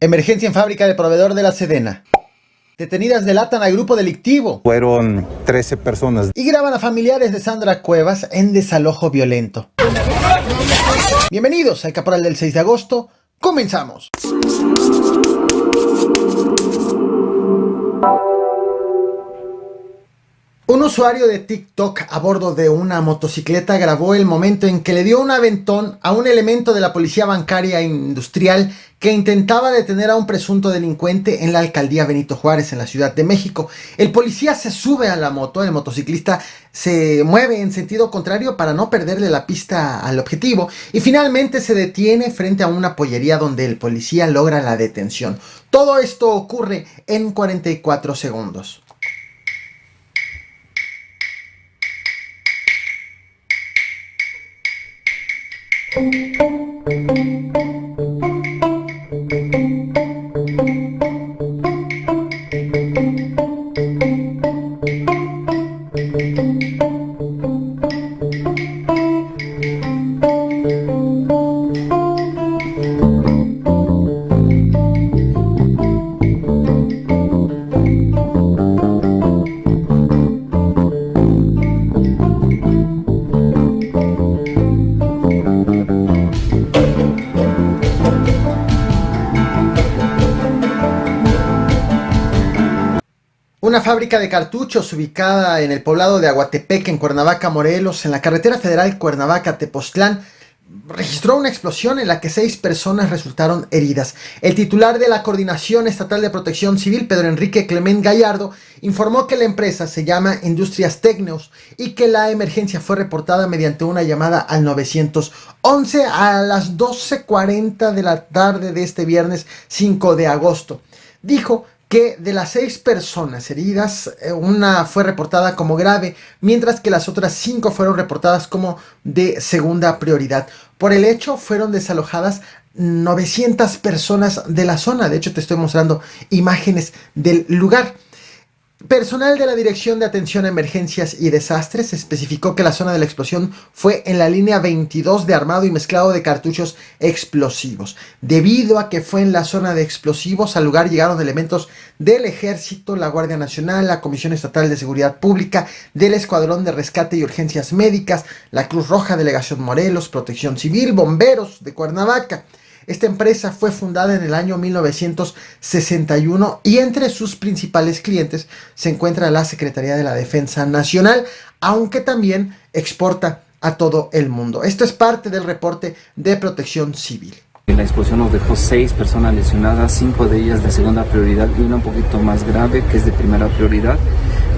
Emergencia en fábrica de proveedor de la Sedena. Detenidas delatan al grupo delictivo. Fueron 13 personas. Y graban a familiares de Sandra Cuevas en desalojo violento. Bienvenidos al Caporal del 6 de agosto. Comenzamos. Un usuario de TikTok a bordo de una motocicleta grabó el momento en que le dio un aventón a un elemento de la policía bancaria industrial que intentaba detener a un presunto delincuente en la alcaldía Benito Juárez, en la Ciudad de México. El policía se sube a la moto, el motociclista se mueve en sentido contrario para no perderle la pista al objetivo y finalmente se detiene frente a una pollería donde el policía logra la detención. Todo esto ocurre en 44 segundos. Una fábrica de cartuchos ubicada en el poblado de Aguatepec, en Cuernavaca, Morelos, en la carretera federal Cuernavaca-Tepoztlán, registró una explosión en la que 6 personas resultaron heridas. El titular de la Coordinación Estatal de Protección Civil, Pedro Enrique Clement Gallardo, informó que la empresa se llama Industrias Tecneos y que la emergencia fue reportada mediante una llamada al 911 a las 12:40 de la tarde de este viernes 5 de agosto. Dijo que de las 6 personas heridas, una fue reportada como grave, mientras que las otras 5 fueron reportadas como de segunda prioridad. Por el hecho, fueron desalojadas 900 personas de la zona. De hecho, te estoy mostrando imágenes del lugar. Personal de la Dirección de Atención a Emergencias y Desastres especificó que la zona de la explosión fue en la línea 22 de armado y mezclado de cartuchos explosivos. Debido a que fue en la zona de explosivos, al lugar llegaron elementos del Ejército, la Guardia Nacional, la Comisión Estatal de Seguridad Pública, del Escuadrón de Rescate y Urgencias Médicas, la Cruz Roja Delegación Morelos, Protección Civil, Bomberos de Cuernavaca. Esta empresa fue fundada en el año 1961 y entre sus principales clientes se encuentra la Secretaría de la Defensa Nacional, aunque también exporta a todo el mundo. Esto es parte del reporte de Protección Civil. La explosión nos dejó 6 personas lesionadas, 5 de ellas de segunda prioridad y una un poquito más grave que es de primera prioridad.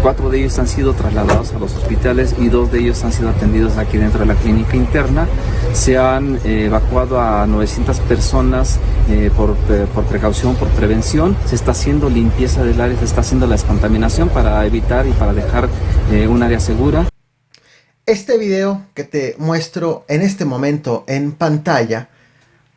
4 de ellos han sido trasladados a los hospitales y 2 de ellos han sido atendidos aquí dentro de la clínica interna. Se han evacuado a 900 personas por precaución, por prevención. Se está haciendo limpieza del área, se está haciendo la descontaminación para evitar y para dejar un área segura. Este video que te muestro en este momento en pantalla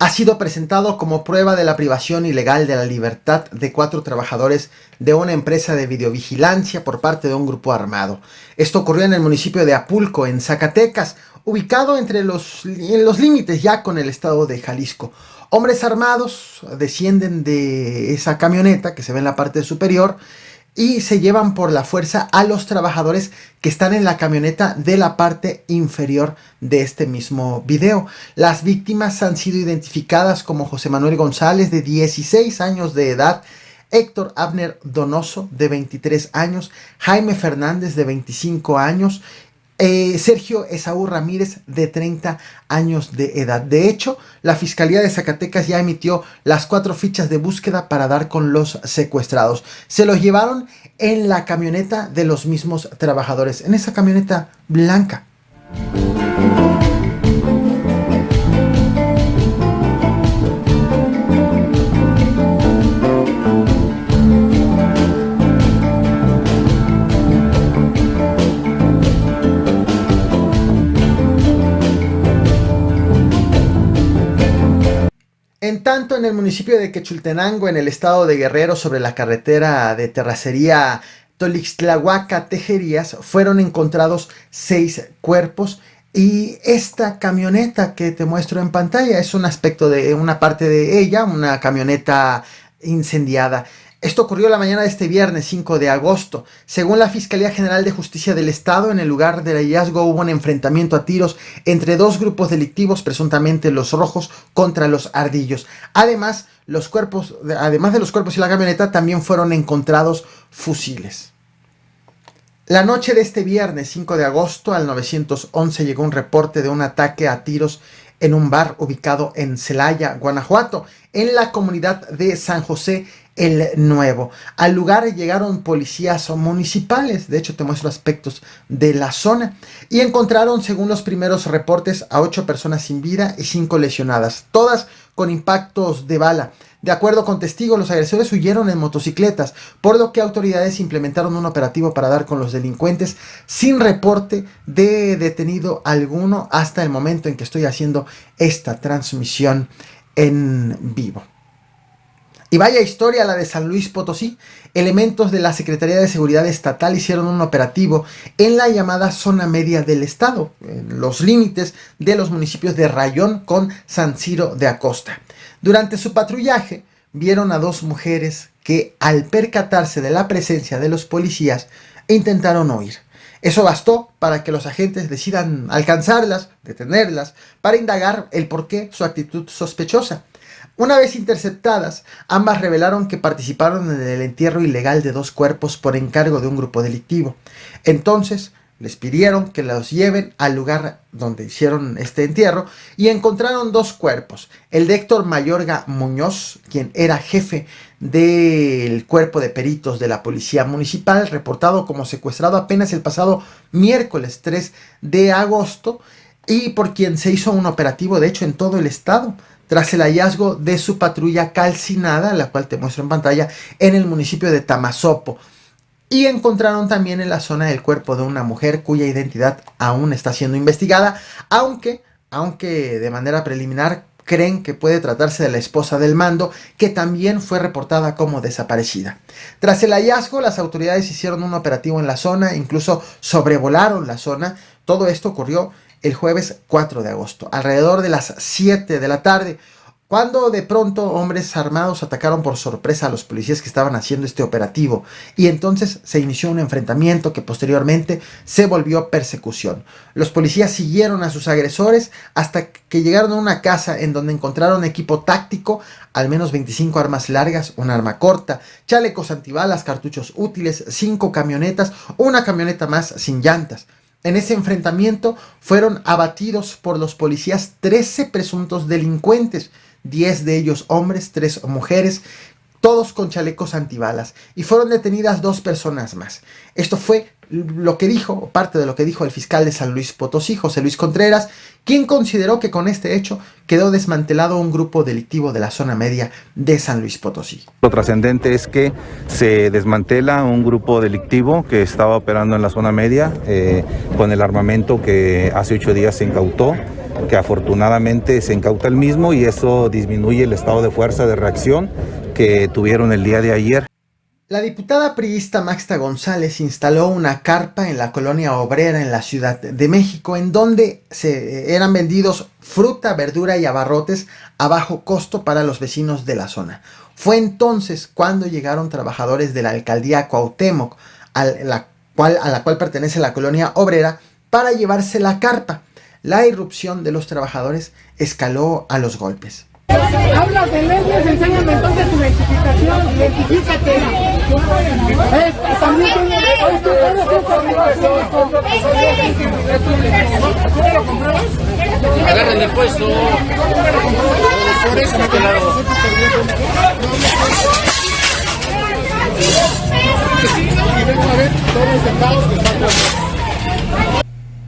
ha sido presentado como prueba de la privación ilegal de la libertad de 4 trabajadores de una empresa de videovigilancia por parte de un grupo armado. Esto ocurrió en el municipio de Apulco, en Zacatecas, ubicado en los límites ya con el estado de Jalisco. Hombres armados descienden de esa camioneta que se ve en la parte superior y se llevan por la fuerza a los trabajadores que están en la camioneta de la parte inferior de este mismo video. Las víctimas han sido identificadas como José Manuel González, de 16 años de edad, Héctor Abner Donoso, de 23 años, Jaime Fernández, de 25 años, Sergio Esaú Ramírez, de 30 años de edad. De hecho, la Fiscalía de Zacatecas ya emitió las 4 fichas de búsqueda para dar con los secuestrados. Se los llevaron en la camioneta de los mismos trabajadores, en esa camioneta blanca. En tanto, en el municipio de Quechultenango, en el estado de Guerrero, sobre la carretera de terracería Tolixtlahuaca-Tejerías, fueron encontrados 6 cuerpos Y esta camioneta que te muestro en pantalla es un aspecto de una parte de ella, una camioneta incendiada. Esto ocurrió la mañana de este viernes 5 de agosto. Según la Fiscalía General de Justicia del Estado, en el lugar del hallazgo hubo un enfrentamiento a tiros entre dos grupos delictivos, presuntamente los rojos contra los ardillos. Además de los cuerpos y la camioneta, también fueron encontrados fusiles. La noche de este viernes 5 de agosto al 911 llegó un reporte de un ataque a tiros en un bar ubicado en Celaya, Guanajuato, en la comunidad de San José el Nuevo. Al lugar llegaron policías municipales, de hecho te muestro aspectos de la zona, y encontraron, según los primeros reportes, a 8 personas sin vida y 5 lesionadas, todas con impactos de bala. De acuerdo con testigos, los agresores huyeron en motocicletas, por lo que autoridades implementaron un operativo para dar con los delincuentes sin reporte de detenido alguno hasta el momento en que estoy haciendo esta transmisión en vivo. Y vaya historia la de San Luis Potosí. Elementos de la Secretaría de Seguridad Estatal hicieron un operativo en la llamada zona media del estado, en los límites de los municipios de Rayón con San Ciro de Acosta. Durante su patrullaje vieron a 2 mujeres que, al percatarse de la presencia de los policías, intentaron huir. Eso bastó para que los agentes decidan alcanzarlas, detenerlas, para indagar el porqué su actitud sospechosa. Una vez interceptadas, ambas revelaron que participaron en el entierro ilegal de 2 cuerpos por encargo de un grupo delictivo. Entonces, les pidieron que los lleven al lugar donde hicieron este entierro y encontraron 2 cuerpos. El de Héctor Mayorga Muñoz, quien era jefe del cuerpo de peritos de la policía municipal, reportado como secuestrado apenas el pasado miércoles 3 de agosto, y por quien se hizo un operativo, de hecho, en todo el estado, tras el hallazgo de su patrulla calcinada, la cual te muestro en pantalla, en el municipio de Tamazopo. Y encontraron también en la zona el cuerpo de una mujer cuya identidad aún está siendo investigada, aunque de manera preliminar creen que puede tratarse de la esposa del mando, que también fue reportada como desaparecida. Tras el hallazgo, las autoridades hicieron un operativo en la zona, incluso sobrevolaron la zona. Todo esto ocurrió el jueves 4 de agosto, alrededor de las 7 de la tarde, cuando de pronto hombres armados atacaron por sorpresa a los policías que estaban haciendo este operativo, y entonces se inició un enfrentamiento que posteriormente se volvió persecución. Los policías siguieron a sus agresores hasta que llegaron a una casa en donde encontraron equipo táctico, al menos 25 armas largas, un arma corta, chalecos antibalas, cartuchos útiles, 5 camionetas, una camioneta más sin llantas. En ese enfrentamiento fueron abatidos por los policías 13 presuntos delincuentes, 10 de ellos hombres, 3 mujeres, todos con chalecos antibalas, y fueron detenidas 2 personas más. Esto fue lo que dijo, parte de lo que dijo el fiscal de San Luis Potosí, José Luis Contreras, quien consideró que con este hecho quedó desmantelado un grupo delictivo de la zona media de San Luis Potosí. Lo trascendente es que se desmantela un grupo delictivo que estaba operando en la zona media con el armamento que hace 8 días se incautó, que afortunadamente se incauta el mismo, y eso disminuye el estado de fuerza de reacción que tuvieron el día de ayer. La diputada priista Maxta González instaló una carpa en la colonia obrera en la Ciudad de México, en donde eran vendidos fruta, verdura y abarrotes a bajo costo para los vecinos de la zona. Fue entonces cuando llegaron trabajadores de la alcaldía Cuauhtémoc, a la cual pertenece la colonia obrera, para llevarse la carpa. La irrupción de los trabajadores escaló a los golpes. Hablas de leyes, enséñame entonces tu identificación, identifícate. Agarren el puesto. Por eso me quedaron. Y vengo a ver todo este caos que está pasando.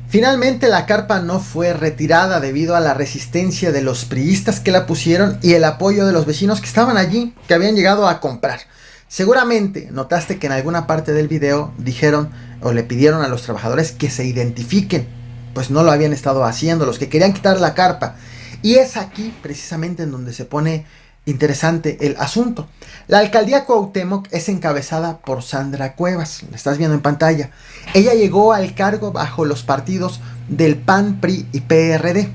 Finalmente la carpa no fue retirada debido a la resistencia de los priistas que la pusieron y el apoyo de los vecinos que estaban allí, que habían llegado a comprar. Seguramente notaste que en alguna parte del video dijeron o le pidieron a los trabajadores que se identifiquen, pues no lo habían estado haciendo, los que querían quitar la carpa. Y es aquí precisamente en donde se pone Interesante el asunto. La alcaldía Cuauhtémoc es encabezada por Sandra Cuevas, la estás viendo en pantalla. Ella llegó al cargo bajo los partidos del PAN, PRI y PRD.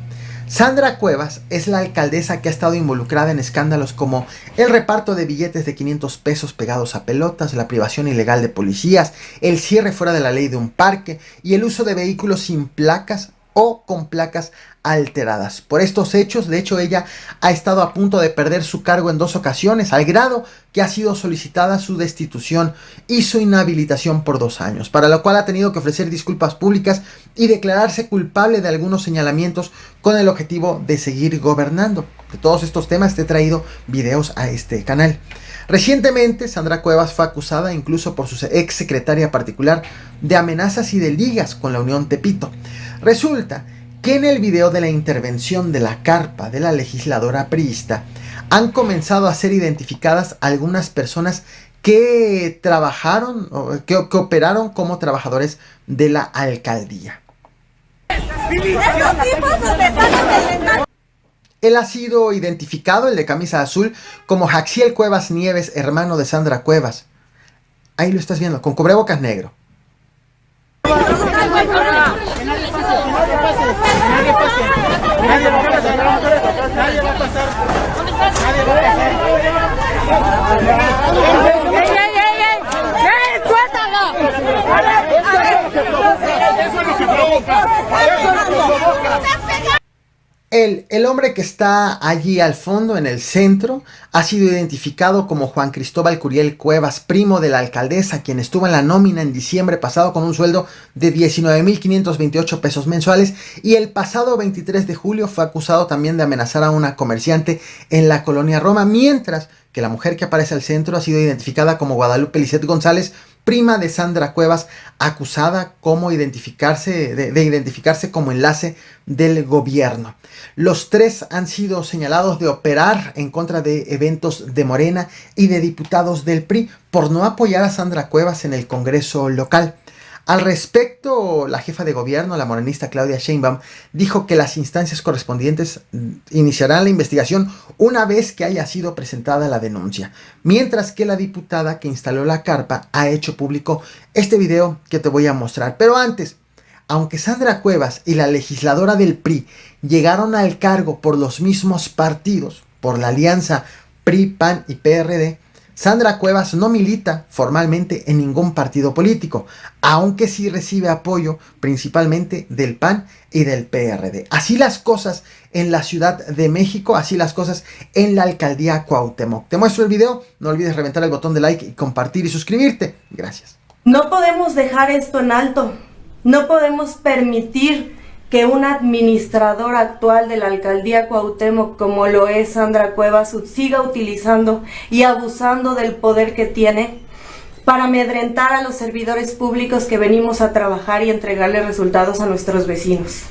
Sandra Cuevas es la alcaldesa que ha estado involucrada en escándalos como el reparto de billetes de 500 pesos pegados a pelotas, la privación ilegal de policías, el cierre fuera de la ley de un parque y el uso de vehículos sin placas o con placas alteradas. Por estos hechos, de hecho, ella ha estado a punto de perder su cargo en 2 ocasiones, al grado que ha sido solicitada su destitución y su inhabilitación por 2 años, para lo cual ha tenido que ofrecer disculpas públicas y declararse culpable de algunos señalamientos con el objetivo de seguir gobernando. De todos estos temas te he traído videos a este canal. Recientemente, Sandra Cuevas fue acusada incluso por su ex secretaria particular de amenazas y de ligas con la Unión Tepito. Resulta que en el video de la intervención de la carpa de la legisladora priista han comenzado a ser identificadas algunas personas que trabajaron o que operaron como trabajadores de la alcaldía. Él ha sido identificado, el de camisa azul, como Jaxiel Cuevas Nieves, hermano de Sandra Cuevas. Ahí lo estás viendo, con cubrebocas negro. El hombre que está allí al fondo, en el centro, ha sido identificado como Juan Cristóbal Curiel Cuevas, primo de la alcaldesa, quien estuvo en la nómina en diciembre pasado con un sueldo de 19,528 pesos mensuales, y el pasado 23 de julio fue acusado también de amenazar a una comerciante en la colonia Roma, mientras que la mujer que aparece al centro ha sido identificada como Guadalupe Lisset González, prima de Sandra Cuevas, acusada de identificarse como enlace del gobierno. Los 3 han sido señalados de operar en contra de eventos de Morena y de diputados del PRI por no apoyar a Sandra Cuevas en el Congreso local. Al respecto, la jefa de gobierno, la morenista Claudia Sheinbaum, dijo que las instancias correspondientes iniciarán la investigación una vez que haya sido presentada la denuncia, mientras que la diputada que instaló la carpa ha hecho público este video que te voy a mostrar. Pero antes, aunque Sandra Cuevas y la legisladora del PRI llegaron al cargo por los mismos partidos, por la alianza PRI, PAN y PRD, Sandra Cuevas no milita formalmente en ningún partido político, aunque sí recibe apoyo principalmente del PAN y del PRD. Así las cosas en la Ciudad de México, así las cosas en la alcaldía Cuauhtémoc. Te muestro el video, no olvides reventar el botón de like y compartir y suscribirte. Gracias. No podemos dejar esto en alto, no podemos permitir que un administrador actual de la alcaldía Cuauhtémoc, como lo es Sandra Cuevas, siga utilizando y abusando del poder que tiene para amedrentar a los servidores públicos que venimos a trabajar y entregarle resultados a nuestros vecinos.